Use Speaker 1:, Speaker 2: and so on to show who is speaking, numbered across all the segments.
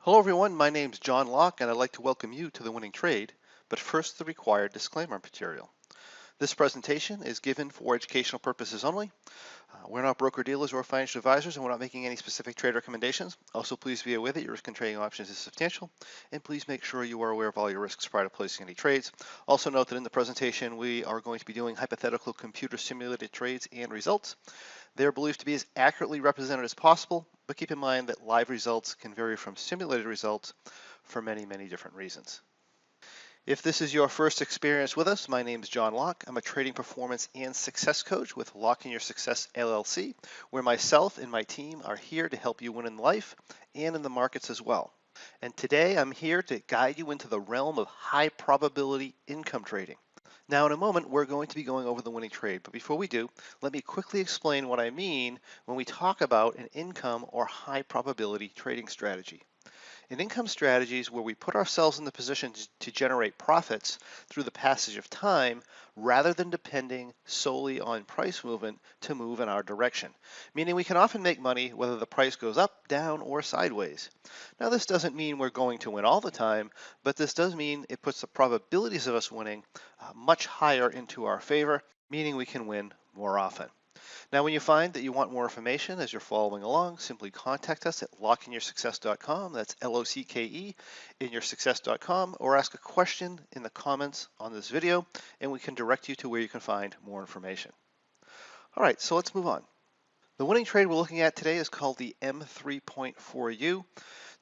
Speaker 1: Hello everyone, my name's John Locke and I'd like to welcome you to The Winning Trade, but first the required disclaimer material. This presentation is given for educational purposes only. We're not broker-dealers or financial advisors and we're not making any specific trade recommendations. Also, please be aware that your risk in trading options is substantial and please make sure you are aware of all your risks prior to placing any trades. Also note that in the presentation we are going to be doing hypothetical computer simulated trades and results. They are believed to be as accurately represented as possible, but keep in mind that live results can vary from simulated results for many, many different reasons. If this is your first experience with us, my name is John Locke. I'm a trading performance and success coach with Locke in Your Success LLC, where myself and my team are here to help you win in life and in the markets as well. And today I'm here to guide you into the realm of high probability income trading. Now in a moment, we're going to be going over the winning trade, but before we do, let me quickly explain what I mean when we talk about an income or high probability trading strategy. In income strategies where we put ourselves in the position to generate profits through the passage of time rather than depending solely on price movement to move in our direction, meaning we can often make money whether the price goes up, down, or sideways. Now this doesn't mean we're going to win all the time, but this does mean it puts the probabilities of us winning much higher into our favor, meaning we can win more often. Now, when you find that you want more information as you're following along, simply contact us at lockeinyoursuccess.com. That's L-O-C-K-E in yoursuccess.com, or ask a question in the comments on this video, and we can direct you to where you can find more information. All right, so let's move on. The winning trade we're looking at today is called the M3.4U.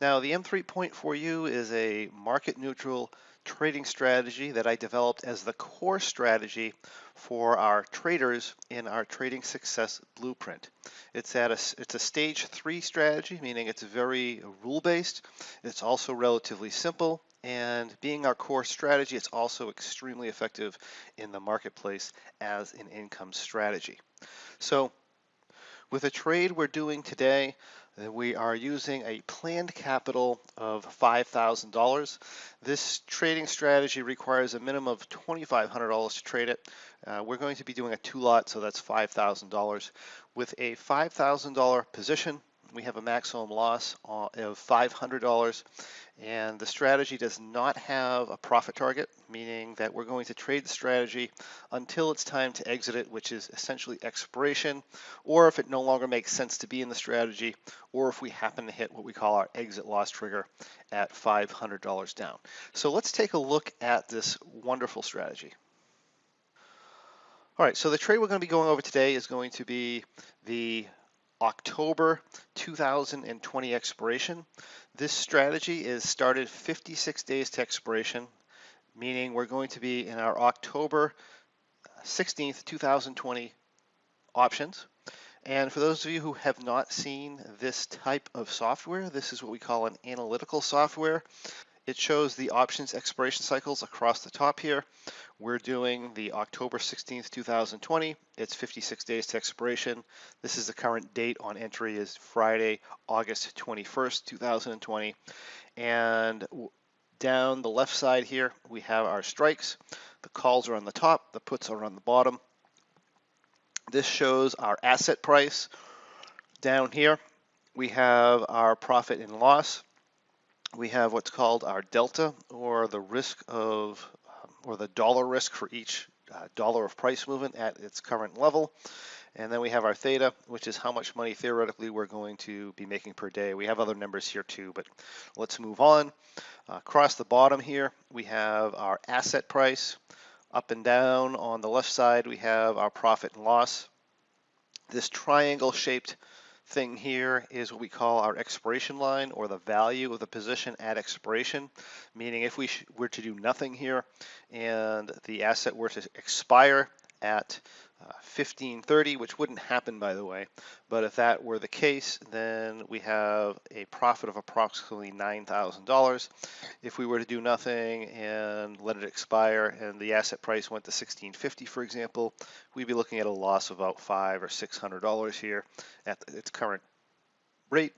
Speaker 1: Now, the M3.4U is a market neutral trading strategy that I developed as the core strategy for our traders in our trading success blueprint. It's a stage 3 strategy, meaning it's very rule-based. It's also relatively simple, and being our core strategy, it's also extremely effective in the marketplace as an income strategy. So with a trade we're doing today, we are using a planned capital of $5,000. This trading strategy requires a minimum of $2,500 to trade it. We're going to be doing a 2-lot, so that's $5,000. With a $5,000 position, we have a maximum loss of $500, and the strategy does not have a profit target, meaning that we're going to trade the strategy until it's time to exit it, which is essentially expiration, or if it no longer makes sense to be in the strategy, or if we happen to hit what we call our exit loss trigger at $500 down. So let's take a look at this wonderful strategy. All right, so the trade we're going to be going over today is going to be the October 2020 expiration. This strategy is started 56 days to expiration, meaning we're going to be in our October 16th, 2020 options. And for those of you who have not seen this type of software, this is what we call an analytical software. It shows the options expiration cycles across the top here. We're doing the October 16th, 2020. It's 56 days to expiration. This is the current date on entry is Friday, August 21st, 2020. And down the left side here, we have our strikes. The calls are on the top, the puts are on the bottom. This shows our asset price. Down here, we have our profit and loss. We have what's called our delta, or the risk of, or the dollar risk for each dollar of price movement at its current level. And then we have our theta, which is how much money theoretically we're going to be making per day. We have other numbers here too, but let's move on. Across the bottom here, we have our asset price. Up and down on the left side, we have our profit and loss. This triangle shaped thing here is what we call our expiration line, or the value of the position at expiration, meaning if we were to do nothing here and the asset were to expire at 1530, which wouldn't happen by the way, but if that were the case, then we have a profit of approximately $9,000. If we were to do nothing and let it expire and the asset price went to 1650, for example, we'd be looking at a loss of about $500 or $600 here at its current rate.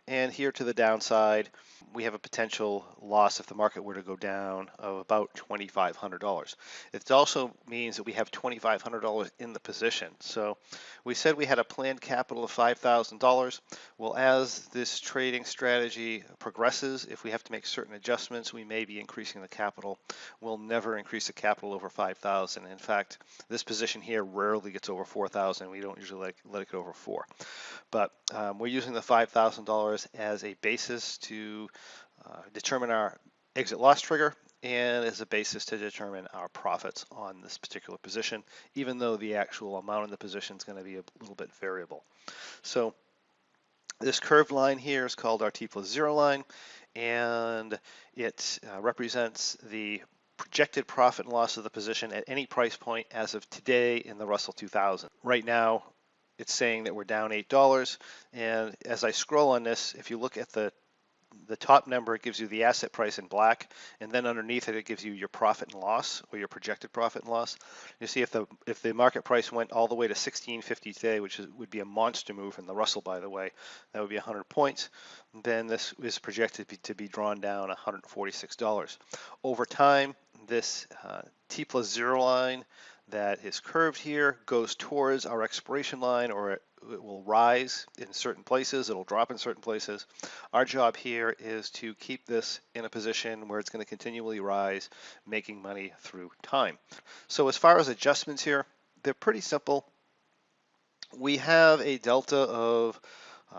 Speaker 1: And here to the downside, we have a potential loss if the market were to go down of about $2,500. It also means that we have $2,500 in the position. So we said we had a planned capital of $5,000. Well, as this trading strategy progresses, if we have to make certain adjustments, we may be increasing the capital. We'll never increase the capital over 5,000. In fact, this position here rarely gets over 4,000. We don't usually let it go over 4. But we're using the $5,000 as a basis to determine our exit loss trigger and as a basis to determine our profits on this particular position, even though the actual amount in the position is going to be a little bit variable. So this curved line here is called our T plus 0 line, and it represents the projected profit and loss of the position at any price point as of today in the Russell 2000. Right now, it's saying that we're down $8, and as I scroll on this, if you look at the top number, it gives you the asset price in black, and then underneath it, it gives you your profit and loss, or your projected profit and loss. You see if the market price went all the way to 1650 today, which would be a monster move in the Russell, by the way, that would be 100 points, then this is projected to be drawn down $146. Over time, this T plus 0 line that is curved here goes towards our expiration line, or it will rise in certain places, it'll drop in certain places. Our job here is to keep this in a position where it's going to continually rise, making money through time. So as far as adjustments here, they're pretty simple. We have a delta of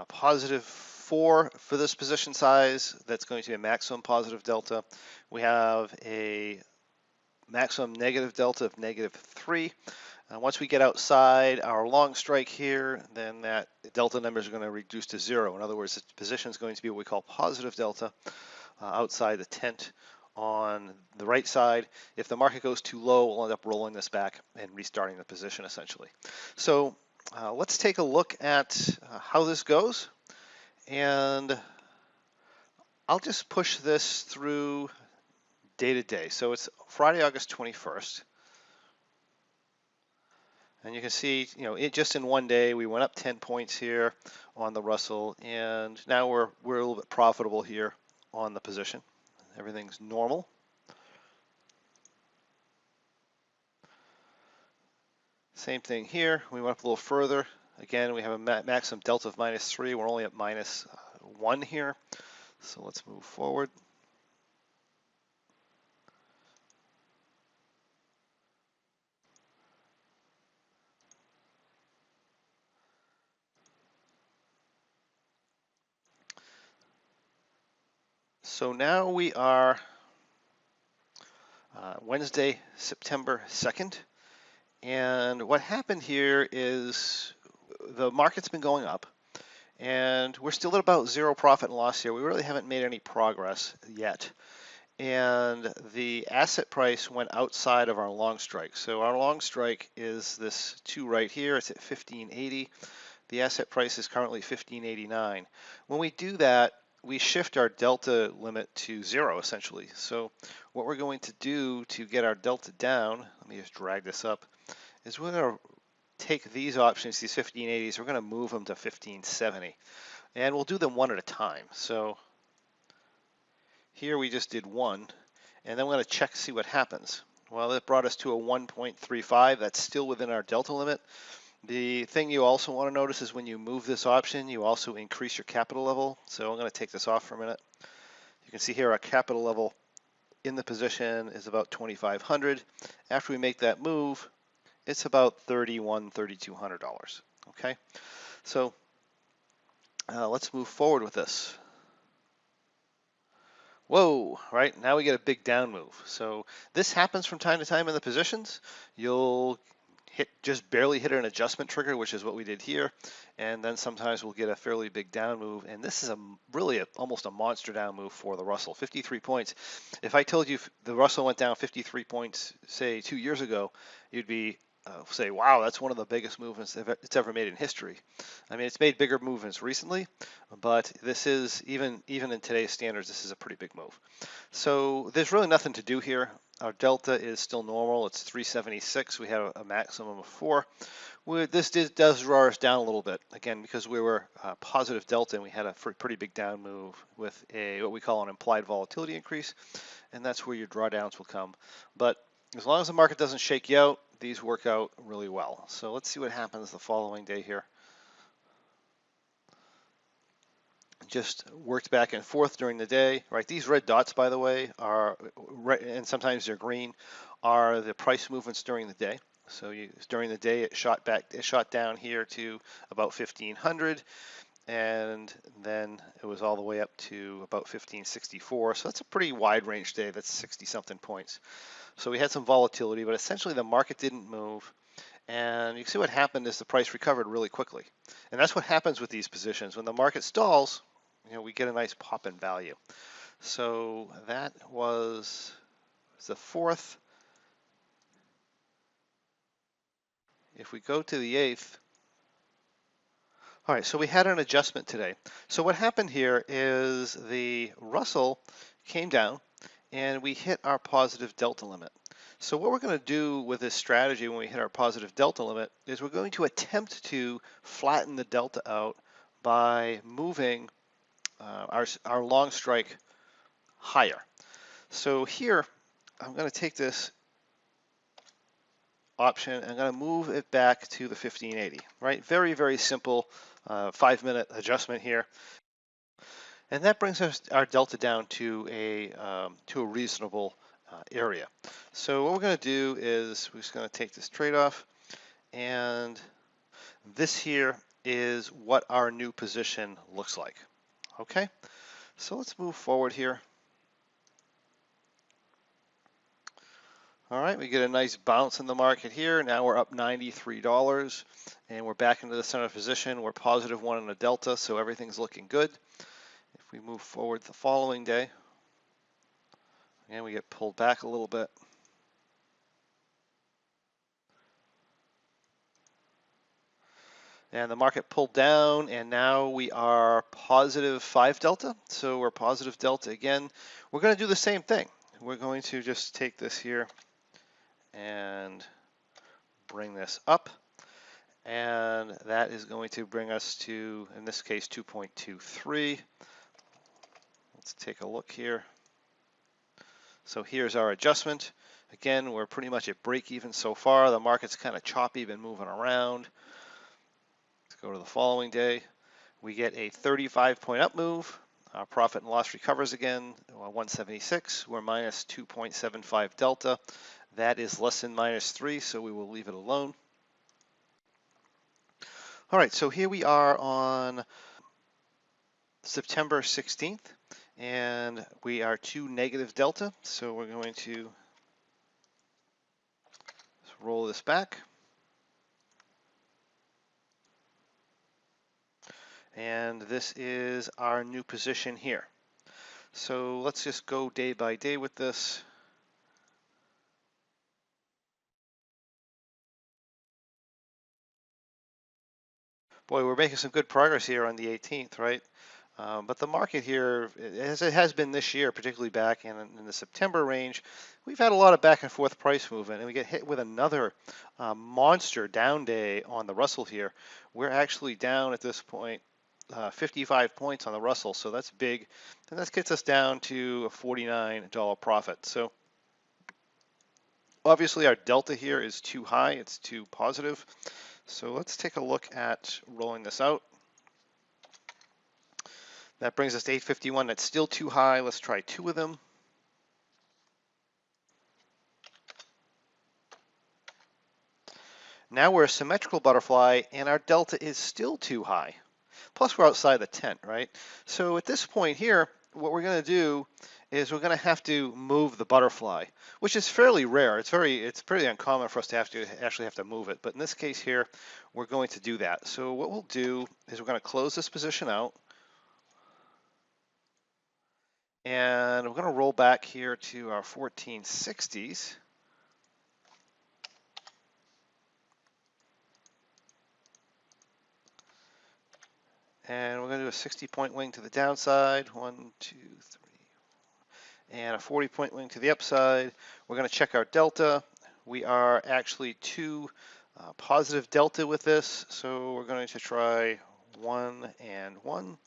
Speaker 1: positive 4 for this position size. That's going to be a maximum positive delta. We have a maximum negative delta of -3. Once we get outside our long strike here, then that delta numbers are going to reduce to 0. In other words, the position is going to be what we call positive delta outside the tent on the right side. If the market goes too low, we'll end up rolling this back and restarting the position essentially. So let's take a look at how this goes, and I'll just push this through day to day. So it's Friday, August 21st. And you can see, just in one day, we went up 10 points here on the Russell, and now we're a little bit profitable here on the position. Everything's normal. Same thing here. We went up a little further. Again, we have a maximum delta of -3. We're only at -1 here. So let's move forward. So now we are Wednesday, September 2nd. And what happened here is the market's been going up, and we're still at about 0 profit and loss here. We really haven't made any progress yet. And the asset price went outside of our long strike. So our long strike is this 2 right here. It's at 1580. The asset price is currently 1589. When we do that, we shift our delta limit to 0 essentially. So what we're going to do to get our delta down, let me just drag this up, is we're going to take these options, these 1580s, we're going to move them to 1570. And we'll do them one at a time. So here we just did 1, and then we're going to check to see what happens. Well, that brought us to a 1.35. That's still within our delta limit. The thing you also want to notice is when you move this option, you also increase your capital level. So I'm going to take this off for a minute. You can see here our capital level in the position is about 2,500. After we make that move, it's about $3,200. Okay, so let's move forward with this. Whoa, right, now we get a big down move. So this happens from time to time in the positions. You'll just barely hit an adjustment trigger, which is what we did here, and then sometimes we'll get a fairly big down move, and this is really almost a monster down move for the Russell. 53 points. If I told you the Russell went down 53 points, say 2 years ago, you'd be say, wow, that's one of the biggest movements it's ever made in history. I mean, it's made bigger movements recently, but this is, even in today's standards, this is a pretty big move. So there's really nothing to do here. Our delta is still normal. It's 376. We have a maximum of 4. This does draw us down a little bit, again, because we were positive delta and we had a pretty big down move with what we call an implied volatility increase, and that's where your drawdowns will come. But as long as the market doesn't shake you out, these work out really well. So let's see what happens the following day here. Just worked back and forth during the day, right? These red dots, by the way, are, and sometimes they're green, are the price movements during the day. So during the day, it shot down here to about 1500, and then it was all the way up to about 1564. So that's a pretty wide range day. That's 60 something points. So we had some volatility, but essentially the market didn't move. And you can see what happened is the price recovered really quickly. And that's what happens with these positions. When the market stalls, we get a nice pop in value. So that was the 4th. If we go to the 8th, all right, so we had an adjustment today. So what happened here is the Russell came down and we hit our positive delta limit. So what we're going to do with this strategy when we hit our positive delta limit is we're going to attempt to flatten the delta out by moving our long strike higher. So here, I'm going to take this option, I'm going to move it back to the 1580, right? Very, very simple 5-minute adjustment here. And that brings our delta down to a reasonable area. So what we're going to do is we're just going to take this trade off, and this here is what our new position looks like. Okay, so let's move forward here. All right, we get a nice bounce in the market here. Now we're up $93, and we're back into the center position. We're positive 1 in a delta, so everything's looking good. If we move forward the following day, again, we get pulled back a little bit. And the market pulled down, and now we are positive 5 delta. So we're positive delta again. We're going to do the same thing. We're going to just take this here and bring this up. And that is going to bring us to, in this case, 2.23. Let's take a look here. So here's our adjustment. Again, we're pretty much at break even so far. The market's kind of choppy, been moving around. Let's go to the following day. We get a 35-point up move. Our profit and loss recovers again, 176. We're minus 2.75 delta. That is less than -3, so we will leave it alone. All right, so here we are on September 16th, and we are to negative delta. So we're going to roll this back. And this is our new position here. So let's just go day by day with this. Boy, we're making some good progress here on the 18th, right? But the market here, as it has been this year, particularly back in the September range, we've had a lot of back and forth price movement, and we get hit with another monster down day on the Russell here. We're actually down at this point 55 points on the Russell, so that's big, and that gets us down to a $49 profit. So obviously our delta here is too high, it's too positive. So let's take a look at rolling this out. That brings us to 851. That's still too high. Let's try 2 of them. Now we're a symmetrical butterfly, and our delta is still too high. Plus, we're outside the tent, right? So at this point here, what we're going to do is we're going to have to move the butterfly, which is fairly rare. It's pretty uncommon for us to actually have to move it. But in this case here, we're going to do that. So what we'll do is we're going to close this position out. And we're going to roll back here to our 1460s. And we're going to do a 60-point wing to the downside. 1, 2, 3. And a 40-point wing to the upside. We're going to check our delta. We are actually too positive delta with this, so we're going to try 1 and 1.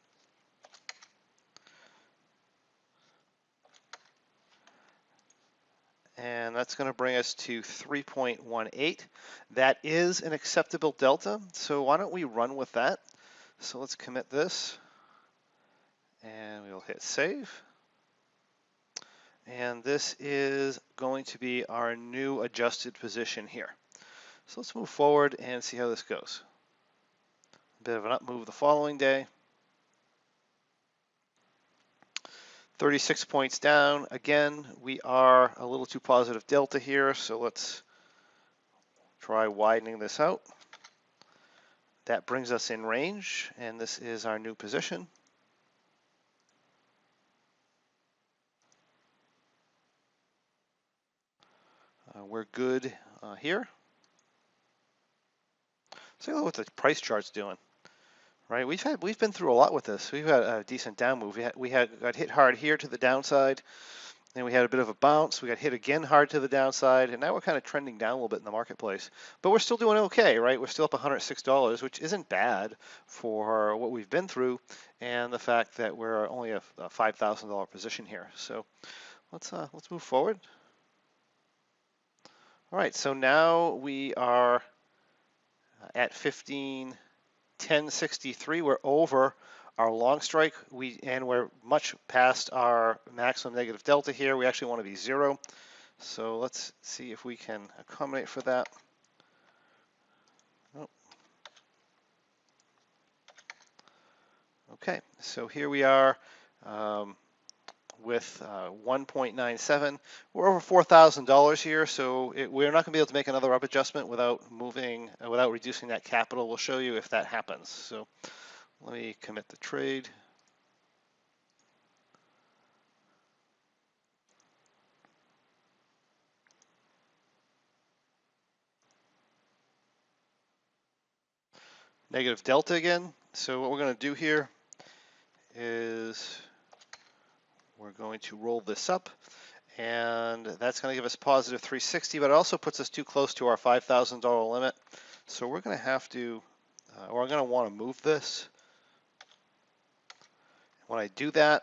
Speaker 1: And that's going to bring us to 3.18. That is an acceptable delta, so why don't we run with that? So let's commit this, and we'll hit save. And this is going to be our new adjusted position here. So let's move forward and see how this goes. A bit of an up move the following day. 36 points down. Again, we are a little too positive delta here, so let's try widening this out. That brings us in range, and this is our new position. We're good here. So look what the price chart's doing. Right, we've been through a lot with this. We've had a decent down move. We got hit hard here to the downside, then we had a bit of a bounce. We got hit again hard to the downside, and now we're kind of trending down a little bit in the marketplace. But we're still doing okay, right? We're still up $106, which isn't bad for what we've been through, and the fact that we're only a $5,000 position here. So let's move forward. All right, so now we are at 15.1063. We're over our long strike, and we're much past our maximum negative delta here. We actually want to be 0. So let's see if we can accommodate for that. Oh. Okay, so here we are with 1.97. We're over $4,000 here, so we're not going to be able to make another up adjustment without without reducing that capital. We'll show you if that happens. So let me commit the trade. Negative delta again. So what we're going to do here is we're going to roll this up, and that's going to give us positive 360, but it also puts us too close to our $5,000 limit. So we're going to have to, or I'm going to want to move this. When I do that,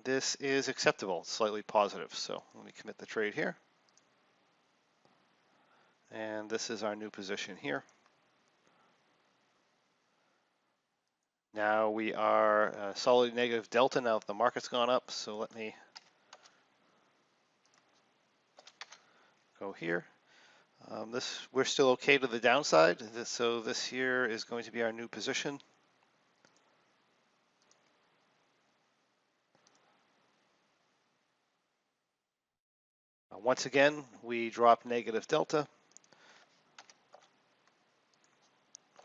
Speaker 1: this is acceptable, slightly positive. So let me commit the trade here. And this is our new position here. Now we are solidly negative delta now that the market's gone up. So let me go here. We're still okay to the downside. So this here is going to be our new position. Once again, we drop negative delta.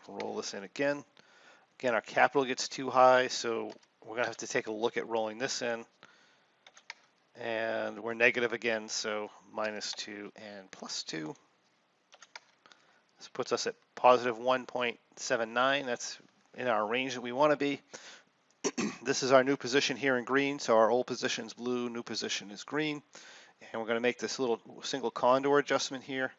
Speaker 1: Roll this in again. Again, our capital gets too high, so we're going to have to take a look at rolling this in. And we're negative again, so -2 and +2. This puts us at positive 1.79. That's in our range that we want to be. This is our new position here in green, so our old position is blue, new position is green. And we're going to make this little single condor adjustment here.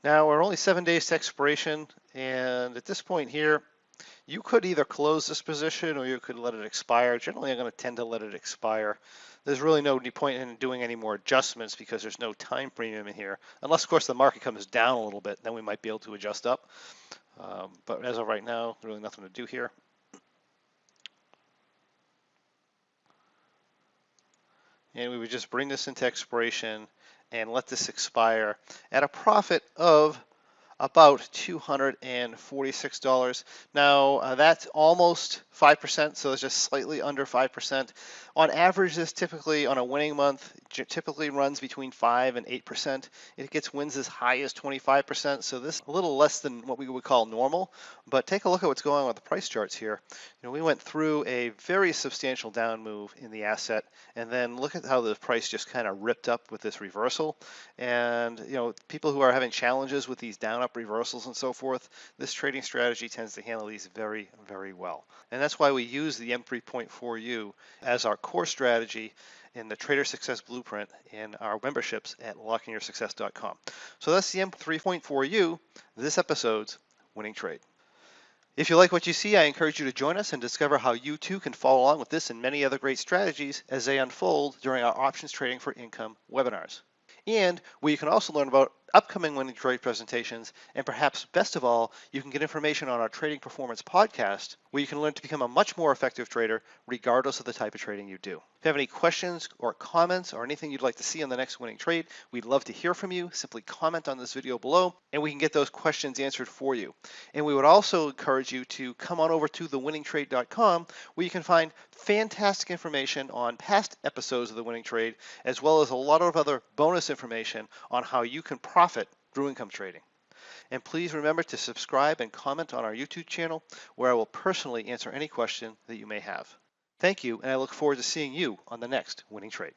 Speaker 1: Now we're only 7 days to expiration, and at this point here, you could either close this position or you could let it expire. Generally, I'm going to tend to let it expire. There's really no point in doing any more adjustments because there's no time premium in here. Unless, of course, the market comes down a little bit, then we might be able to adjust up. But as of right now, really nothing to do here. And we would just bring this into expiration and let this expire at a profit of about $246. Now that's almost 5%, so it's just slightly under 5%. On average, this typically on a winning month typically runs between 5 and 8%. It gets wins as high as 25%, so this is a little less than what we would call normal. But take a look at what's going on with the price charts here. We went through a very substantial down move in the asset, and then look at how the price just kind of ripped up with this reversal. And people who are having challenges with these down run-up reversals and so forth, this trading strategy tends to handle these very, very well. And that's why we use the M3.4U as our core strategy in the Trader Success Blueprint in our memberships at lockingyoursuccess.com. So that's the M3.4U, this episode's winning trade. If you like what you see, I encourage you to join us and discover how you too can follow along with this and many other great strategies as they unfold during our Options Trading for Income webinars. And where you can also learn about upcoming winning trade presentations, and perhaps best of all, you can get information on our Trading Performance podcast, where you can learn to become a much more effective trader regardless of the type of trading you do. If you have any questions or comments or anything you'd like to see on the next winning trade, we'd love to hear from you. Simply comment on this video below and we can get those questions answered for you. And we would also encourage you to come on over to thewinningtrade.com, where you can find fantastic information on past episodes of The Winning Trade, as well as a lot of other bonus information on how you can profit through income trading. And please remember to subscribe and comment on our YouTube channel, where I will personally answer any question that you may have. Thank you, and I look forward to seeing you on the next winning trade.